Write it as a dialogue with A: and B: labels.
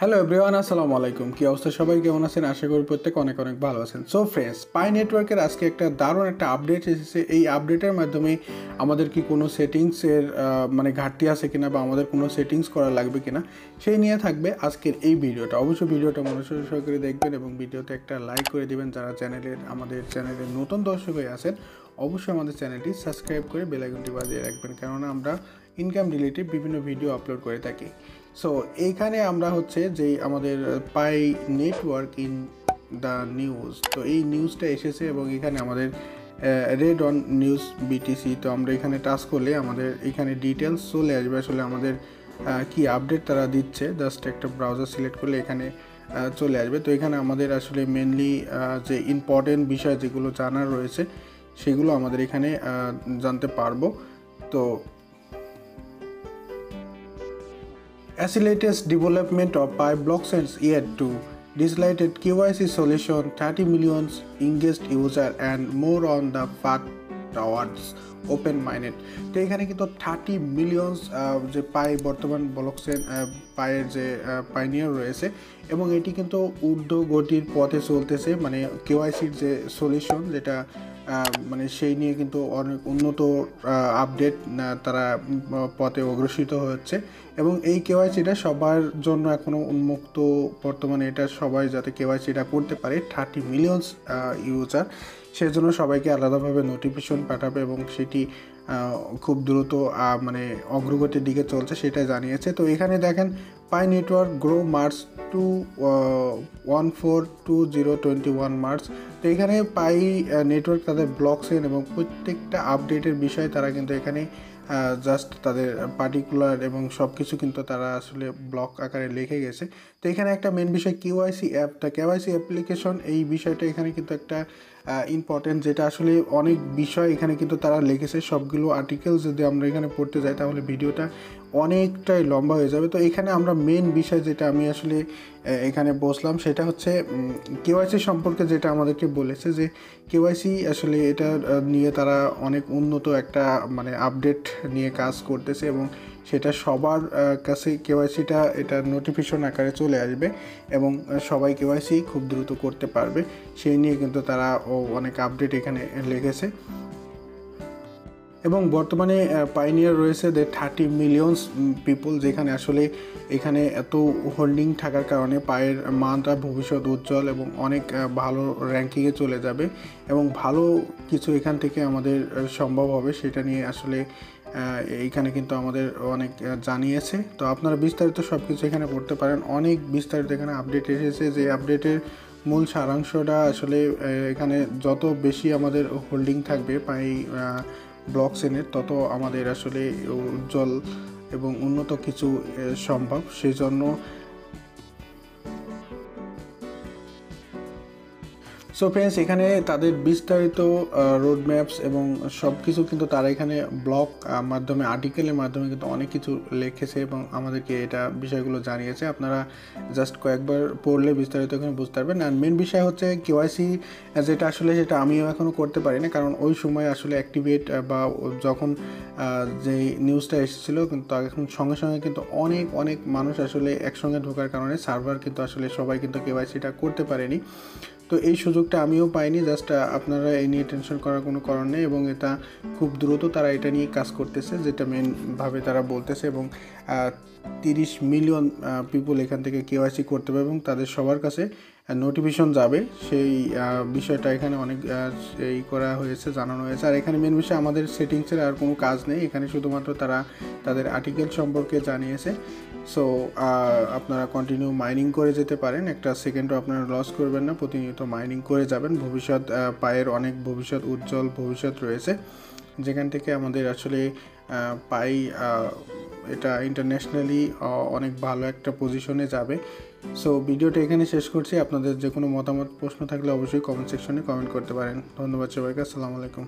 A: Hello everyone, আসসালামু আলাইকুম। কি অবস্থা সবাই, কেমন আছেন? আশা করি প্রত্যেক অনেক অনেক ভালো আছেন। সো ফ্রেন্ডস, পাই নেটওয়ার্কের আজকে একটা দারুণ একটা আপডেট এসেছে। এই আপডেটের মাধ্যমে আমাদের কি কোনো সেটিংসের ঘাটতি আছে কিনা বা আমাদের কোনো সেটিংস করা লাগবে কিনা সেই নিয়ে থাকবে আজকের এই ভিডিওটা। অবশ্যই ভিডিওটা মনোযোগ সহকারে দেখবেন এবং ভিডিওতে একটা লাইক করে দিবেন। যারা আমাদের চ্যানেলের নতুন দর্শক হয়ে আছেন অবশ্যই আমাদের চ্যানেলটি সাবস্ক্রাইব করে বেল আইকনটি বাজিয়ে রাখবেন, কেননা আমরা ইনকাম রিলেটেড বিভিন্ন ভিডিও আপলোড করে থাকি। সো এইখানে আমরা হচ্ছে যে আমাদের পাই নেটওয়ার্ক ইন দ্য নিউজ, তো এই নিউজটা এসেছে এবং এখানে আমাদের রেড অন নিউজ বিটিসি। তো আমরা এখানে টাচ করলে আমাদের এখানে ডিটেলস চলে আসবে, আসলে আমাদের কি আপডেট তারা দিচ্ছে। জাস্ট একটা ব্রাউজার সিলেক্ট করলে এখানে চলে আসবে। তো এখানে আমাদের আসলে মেনলি যে ইম্পর্টেন্ট বিষয় যেগুলো জানার রয়েছে সেগুলো আমাদের এখানে জানতে পারবো। তো as the latest development of Pi blockchain yet to dislighted KYC solution, 30 million engaged user and more on the path towards open minded. তো এখানে কিন্তু 30 মিলিয়ন যে পাই বর্তমান ব্লকচেন পায়ের যে পাইনিয়ার রয়েছে এবং এটি কিন্তু ঊর্ধ্বগতির পথে চলতেছে, মানে কেওয়াইসির যে সলিউশন যেটা সেই নিয়ে কিন্তু অনেক উন্নত আপডেট তারা পথে অগ্রসিত হচ্ছে এবং এই কেওয়াইসিটা সবার জন্য এখনও উন্মুক্ত। বর্তমানে এটা সবাই যাতে কেওয়াইসিটা করতে পারে 30 মিলিয়ন ইউজার, সেজন্য সবাইকে আলাদাভাবে নোটিফিকেশন পাঠাবে এবং সেটি খুব দ্রুত অগ্রগতির দিকে চলছে সেটা জানিয়েছে। তো এখানে দেখেন Pi network grow March to 14/2021 March. তো এখানে পাই নেটওয়ার্ক তাদের ব্লকচেন এবং প্রত্যেকটা আপডেটের বিষয়ে তারা কিন্তু এখানে জাস্ট তাদের পার্টিকুলার এবং সব কিছু কিন্তু তারা আসলে ব্লক আকারে লিখে গেছে। তো এখানে একটা মেন বিষয় কেওয়াইসি অ্যাপটা, কেওয়াইসি অ্যাপ্লিকেশন, এই বিষয়টা এখানে কিন্তু একটা ইম্পর্টেন্ট, যেটা আসলে অনেক বিষয় এখানে কিন্তু তারা লিখেছে। সবগুলো আর্টিকেল যদি আমরা এখানে পড়তে যাই তাহলে ভিডিওটা অনেকটাই লম্বা হয়ে যাবে। তো এখানে আমরা মেন বিষয় যেটা আমি আসলে এখানে বসলাম সেটা হচ্ছে কেওয়াইসি সম্পর্কে, যেটা আমাদেরকে বলেছে যে কেওয়াইসি আসলে এটা নিয়ে তারা অনেক উন্নত একটা আপডেট নিয়ে কাজ করতেছে এবং সেটা সবার কাছে কেওয়াইসিটা এটা নোটিফিকেশন আকারে চলে আসবে এবং সবাই কেওয়াইসি খুব দ্রুত করতে পারবে। সেই নিয়ে কিন্তু তারা অনেক আপডেট এখানে লিখেছে এবং বর্তমানে পাইনিয়ার রয়েছে 30 মিলিয়ন পিপল, যেখানে আসলে এখানে এত হোল্ডিং থাকার কারণে পায়ের মানটা ভবিষ্যৎ উজ্জ্বল এবং অনেক ভালো র্যাঙ্কিংয়ে চলে যাবে এবং ভালো কিছু এখান থেকে আমাদের সম্ভব হবে, সেটা নিয়ে আসলে এইখানে কিন্তু আমাদের অনেক জানিয়েছে। তো আপনারা বিস্তারিত সব কিছু এখানে পড়তে পারেন, অনেক বিস্তারিত এখানে আপডেট এসেছে। যে আপডেটের মূল সারাংশটা আসলে এখানে যত বেশি আমাদের হোল্ডিং থাকবে পাই ব্লকচেনের তত আমাদের আসলে উজ্জ্বল এবং উন্নত কিছু সম্ভব। সেই জন্য সো ফ্রেন্ডস, এখানে তাদের বিস্তারিত রোড ম্যাপস এবং সব কিছু কিন্তু তারা এখানে ব্লগ মাধ্যমে আর্টিকেলের মাধ্যমে কিন্তু অনেক কিছু লিখেছে এবং আমাদেরকে এটা বিষয়গুলো জানিয়েছে। আপনারা জাস্ট কয়েকবার পড়লে বিস্তারিত এখানে বুঝতে পারবেন। আর মেন বিষয় হচ্ছে কেওয়াইসি, যেটা আসলে সেটা আমিও এখনও করতে পারি না, কারণ ওই সময় আসলে অ্যাক্টিভেট বা যখন যে নিউজটা এসেছিলো কিন্তু এখন সঙ্গে সঙ্গে কিন্তু অনেক মানুষ আসলে একসঙ্গে ঢোকার কারণে সার্ভার কিন্তু আসলে সবাই কিন্তু কেওয়াইসিটা করতে পারেনি। তো এই সুযোগটা আমিও পাইনি। জাস্ট আপনারা এই নিয়ে টেনশন করার কোনো কারণ নেই এবং এটা খুব দ্রুত তারা এটা নিয়ে কাজ করতেছে, যেটা মেনভাবে তারা বলতেছে এবং 30 মিলিয়ন পিপল এখান থেকে কেওয়াইসি করতে পারবে এবং তাদের সবার কাছে নোটিফিকেশন যাবে। সেই বিষয়টা এখানে অনেক এই করা হয়েছে, জানানো হয়েছে। আর এখানে মেন বিষয় আমাদের সেটিংসের আর কোনো কাজ নেই, এখানে শুধুমাত্র তারা তাদের আর্টিকেল সম্পর্কে জানিয়েছে। সো আপনারা কন্টিনিউ মাইনিং করে যেতে পারেন, একটা সেকেন্ডও আপনারা লস করবেন না, প্রতিনিয়ত মাইনিং করে যাবেন। ভবিষ্যৎ পায়ের অনেক ভবিষ্যৎ উজ্জ্বল ভবিষ্যৎ রয়েছে, যেখান থেকে আমাদের আসলে পাই এটা ইন্টারন্যাশনালি অনেক ভালো একটা পজিশনে যাবে। সো ভিডিওটা এখানে শেষ করছি। আপনাদের যে কোনো মতামত প্রশ্ন থাকলে অবশ্যই কমেন্ট সেকশনে কমেন্ট করতে পারেন। ধন্যবাদ সবাইকে, আসসালামু আলাইকুম।